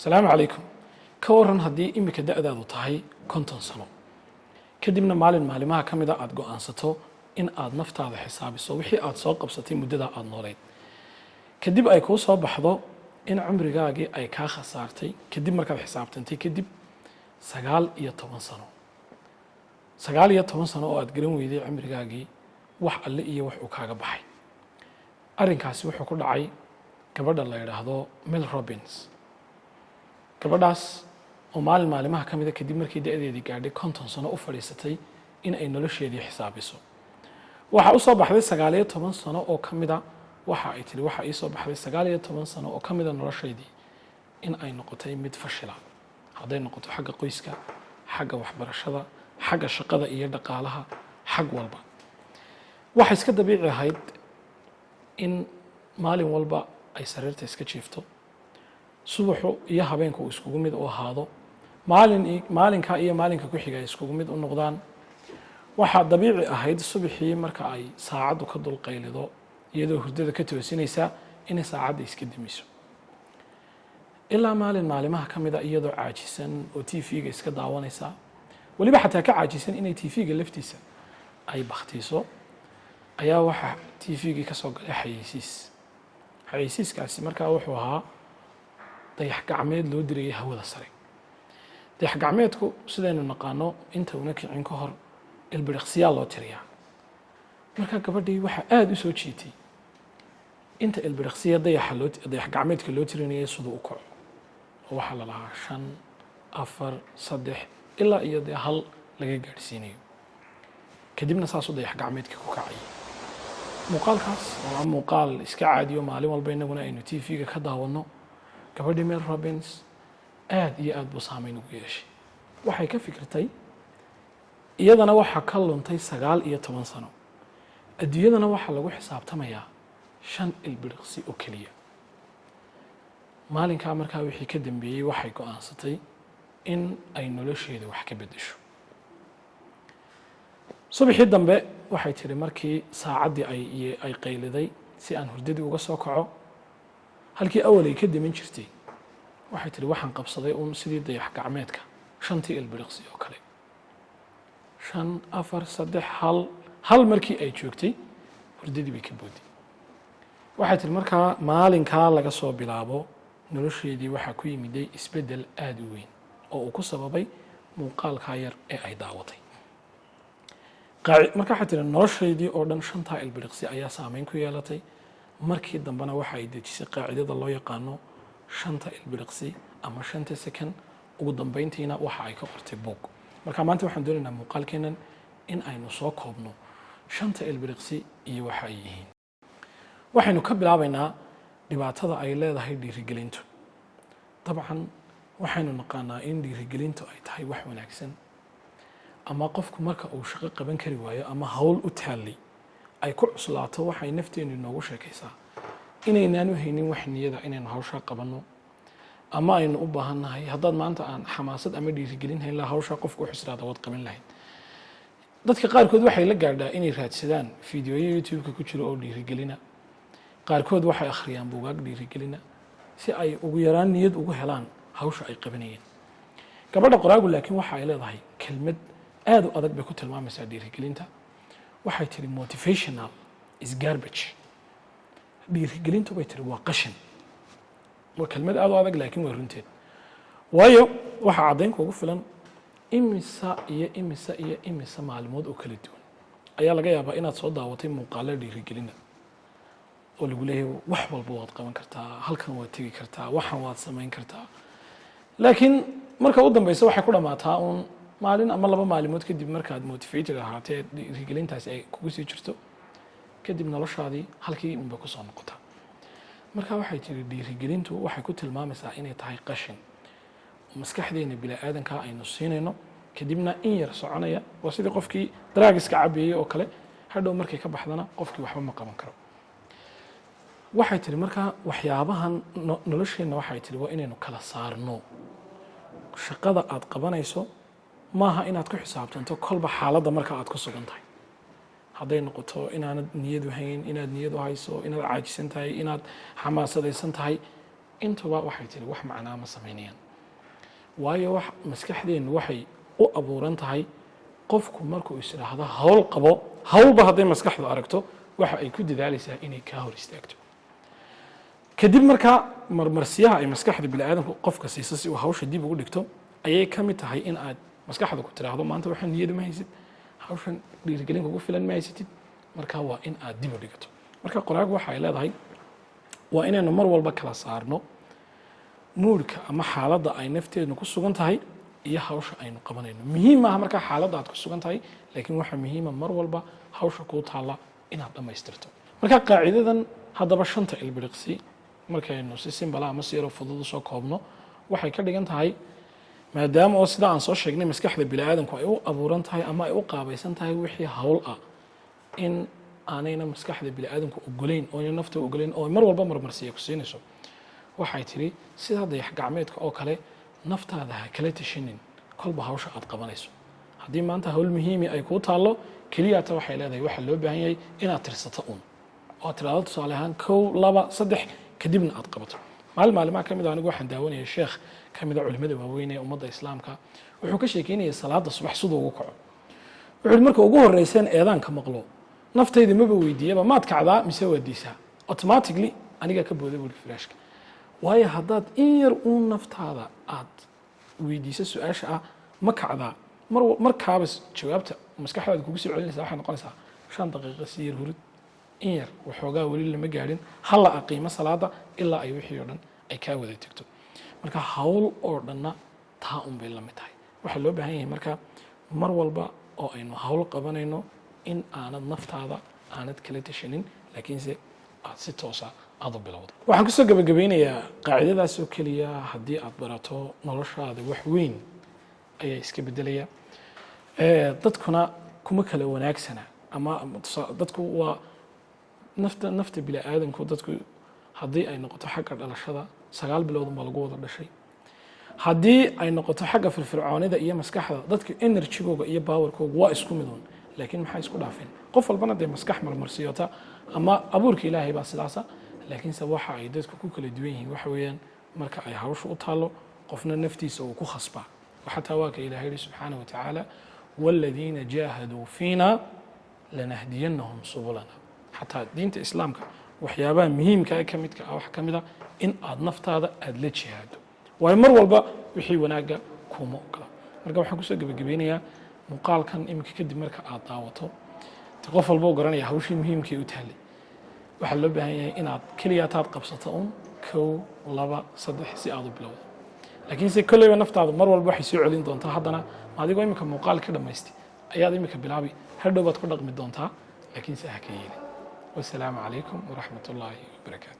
السلام عليكم كورن هدي إمك دأدادو تهي كونتون سنو كدبنا maalimaha ka mid ah aad go'aansato in aad naftaada xisaabiso wixii aad soo qabsatay muddada aad noolayd kadib ay kuu soo baxdo in cumrigaagii ay kaa khasaartay kadib markaad xisaabtantay kadib 19 sano 19 sano oo aad garan weyday cumrigaagii wax alle iyo wax uu kaaga baxay arrinkaasi wuxuu ku dhacay gabadha la yiraahdo Mel Robbins gabadhaas oo maalimaha ka mid ah kadib markii da'deedii gaadhay 50 sano u fadhiisatay in ay nolosheedii xisaabiso waxa u soo baxday 19 sano oo ka mid ah waxa ay tiri waxa ay soo baxday 19 sano oo ka mid ah nolosheedii in ay noqotay mid fashila haday noqoto xagga qoyska xagga waxbarashada xagga shaqada iyo dhaqaalaha xag walba waxa iska dabiici ahayd in maalin walba ay sariirta iska jiifto subaxu iyo habeenku iskugu mid u ahaado maalinka iyo maalinka ku xiga iskugu mid u noqdaan waxa dabiici ahayd subaxii marka ay saacadu ka dul qaylido iyadoo hurdada ka toosinaysa in saacadu iska dimiso ilaa maalimaha ka mid ah iyadoo caajisan oo TV-ga iska daawanaysa waliba xataa ka caajisan inay TV-ga laftiisa ay bakhtiiso ayaa waxa TV-ga ka soo galay xayeysiiskaasi markaa wuxuu ahaa dayax gacmeed loo dirayay hawada sare dayax gacmeedku sidaynu naqaano inta uu kicin ka hor ilbiriqsiyaa loo tiriyaa marka gabadhii waxa aad u soo jiitay inta ilbiriqsiya dayax gacmeedka loo tirinayay sidoo u kaco waxa la lahaa 5 4 3 ilaa iyo hal laga gaarsiinayo kadibna saasoo dayax gacmeedka ku kacay muuqaalkaas waa muuqaal iska caadiyo maalin walba inaguna aynu TV-ga ka daawano gabadhii Mel Robbins aad iyo aad buu saameyn ugu yeeshay waxay ka fikirtay iyadana waxa ka luntay 19 sano adduunyadana waxa lagu xisaabtamayaa 5 ilbiriqsi oo kaliya maalinka markaa wixii ka dambeeyay waxay go'aansatay in ay nolosheeda wax ka bedesho subaxii dambe waxay tiri markii saacadii ay qayliday si aan hurdadii uga soo kaco halkii awalay ka dimin jirtay waxay tiri waxaan qabsaday sidii dayax gacmeedka 5 ilbiriqsi oo kale 5 4 3 hal markii ay joogtay hurdadii bay ka booday waxay tiri markaa maalinka laga soo bilaabo nolosheedii waxa ku yimiday isbedel aad u weyn oo uu ku sababay muuqaalka yar ee ay daawatay marka waxa tiri nolosheedii oo dhan 5 ilbiriqsi ayaa saameyn ku yeelatay markii dambana waxa ay dejisay qaacidada loo yaqaano 5 ilbiriqsi ama 5 second ugu dambeyntiina waxa ay ka qortay book marka maanta waxaan doonaynaa muuqaalkeenan in aynu soo koobno 5 ilbiriqsi iyo waxa ay yihiin waxaynu ka bilaabaynaa dhibaatada ay leedahay dhiirigelintu dabcan waxaynu naqaanaa in dhiirigelintu ay tahay wax wanaagsan ama qofku marka uu shaqo qaban kari waayo ama hawl u taallay ay ku cuslaato waxay nafteenu noogu sheekaysaa inaynaan u haynin wax niyada inaynu hawsha qabanno ama aynu u baahannahay haddaad maanta aan xamaasad ama dhiirigelin hayn lahaa hawsha qofku u xisraada wad qaban lahayd dadka qaarkood waxay la gaadhaa inay raadsadaan fiidiyoyo YouTube-ka ku jiro oo dhiirigelina qaarkood waxay akhriyaan buugaag dhiirigelina si ay ugu yaraan niyad ugu helaan hawsha ay qabanayeen gabadha qoraagu laakiin waxa ay leedahay kelmad aad u adag bay ku tilmaamaysaa dhiirigelinta waxay tiri motivational is garbage dhiirigelintu bay tiri waa qashin waa kelmad aad u adag laakiin waa runteed waayo waxa caddayn kuugu filan imisa maalmood oo kala duwan ayaa laga yaabaa inaad soo daawatay muuqaalo dhiirigelina oo lagu leeyahay wax walba waad qaban kartaa halkan waad tegi kartaa waxan waad samayn kartaa laakiin marka u dambaysa waxay ku dhamaataa maalin ama 2 maalmood kadib markaad motivated ahaatee dhiirigelintaasi ay kugu sii jirto kadib noloshaadii halkii unba ku soo noqotaa marka waxay tiri dhiirigelintu waxay ku tilmaamaysaa inay tahay qashin maskaxdeena bilaadanka aynu siinayno kadibna in yar soconaya waa sidii qofkii drugska cabeeyay oo kale hadhow markay ka baxdana qofkii waxba ma qaban karo waxay tiri marka waxyaabahan nolosheena waxay tiri waa inaynu kala saarno shaqada aad qabanayso maaha inaad ku xisaabtanto kolba xaaladda marka aad ku sugan tahay hadday noqoto inaanad niyad u hayn inaad niyad u hayso inaad caajisan tahay inaad xamaasadaysan tahay intuba waxay tiri wax macnaa ma samaynayaan waayo wax maskaxdeennu waxay u abuuran tahay qofku markuu is idhaahdo hawl qabo hawlba hadday maskaxdu aragto waxa ay ku dadaalaysaa inay kaa hor istaagto kadib markaa marmarsiyaha ay maskaxda bini'aadamku qofka siisa si uu hawsha dib ugu dhigto ayay ka mid tahay in aad maskaxda ku tiraahdo maanta waxaan niyada ma haysid hawshan dhiirigelin kugu filan ma haysatid markaa waa in aad dib u dhigato marka qoraagu waxa ay leedahay waa inaynu mar walba kala saarno muudka ama xaaladda ay nafteednu ku sugan tahay iyo hawsha aynu qabanayno muhiim maaha markaa xaaladda aad ku sugan tahay laakiin waxaa muhiima mar walba hawsha kuu taalla inaad dhammaystirto marka qaacidadan haddaba shanta ilbiriqsi markaynu si simbala ama si yaroo fudud usoo koobno waxay ka dhigan tahay maadaama oo sida aan soo sheegnay maskaxda bini'aadamku ay u abuuran tahay ama ay u qaabaysan tahay wixii hawl ah in aanayna maskaxda bini'aadamku ogolayn ooyna nafta ogolayn oo mar walba marmarsiya ku siinayso waxay tiri sida dayax gacmeedka oo kale naftaada ha kala tashinin kolba hawsha aad qabanayso haddii maanta hawl muhiimi ay kuu taallo keliyata waxay leedahay waxaa loo baahan yahay inaad tirsato un oo tiraado tusaale ahaan 1 2 3 kadibna aad qabato maalimaha ka mid ah anigu waxaan daawanayay sheekh ka mid ah culimada waaweyn ee ummadda islaamka wuxuu ka sheekeynayay salaada subax sidoo ugu kaco wuxuu marka ugu horeyseen eedaanka maqlo naftayda maba weydiiyaba maad kacdaa mise waadiisaa automatically aniga ka booday wali firaashka waayo haddaad in yar uun naftaada aad weydiiso su-aasha ah ma kacdaa markaaba jawaabta maskaxdaada kugu soo celinaysa waxay noqonaysaa 5 daqiiqo si yar hurud in yar waxoogaa weli lama gaadhin hala aqiimo salaada ilaa ay wixii oo dhan ay kaa wada tegto marka hawl oo dhanna taa un bay la mid tahay waxaa loo baahan yahay marka mar walba oo aynu hawl qabanayno in aanad naftaada aanad kala tashanin laakiinse aad si toosa aad u bilowdo waxaan kusoo gabagabeynayaa qaacidadaas oo keliya haddii aad barato noloshaada wax weyn ayaa iska bedelaya dadkuna kuma kala wanaagsana ama dadku waa nafta bini'aadamku dadku haddii ay noqoto xagga dhalashada 9 bilood ma lagu wada dhashay haddii ay noqoto xagga firfircoonida iyo maskaxda dadka energy-googa iyo power-kooga waa isku midoon laakiin maxay isku dhaafeen qof walbana dee maskax marmarsiyota ama abuurka ilaahay baa sidaasa laakiinse waxa ay dadku ku kala duwan yihiin waxa weeyaan marka ay hawsha u taalo qofna naftiisa uu ku khasbaa waxataa waa ka ilaahay subxaanahu wa tacaala waaladiina jaahaduu fiina lanahdiyannahum subulana xataa diinta islaamka waxyaabaha muhiimka ka midka ah waxa ka mid ah in aad naftaada aad la jihaado waayo mar walba wixii wanaaga kuma ogola marka waxaan kusoo gabagabeynayaa muuqaalkan iminka kadib marka aad daawato qof walba oo garanaya hawshii muhiimkii u taallay waxaa loo baahan yahay inaad keliya taad qabsato un 1 2 3 si aad u bilowdo laakiinse kolleyba naftaadu mar walba waxay soo celin doontaa haddana adigoo iminka muuqaal ka dhammaystay ayaad iminka bilaabi hadhow baad ku dhaqmi doontaa laakiinse ha ka yeelin والسلام عليكم ورحمة الله وبركاته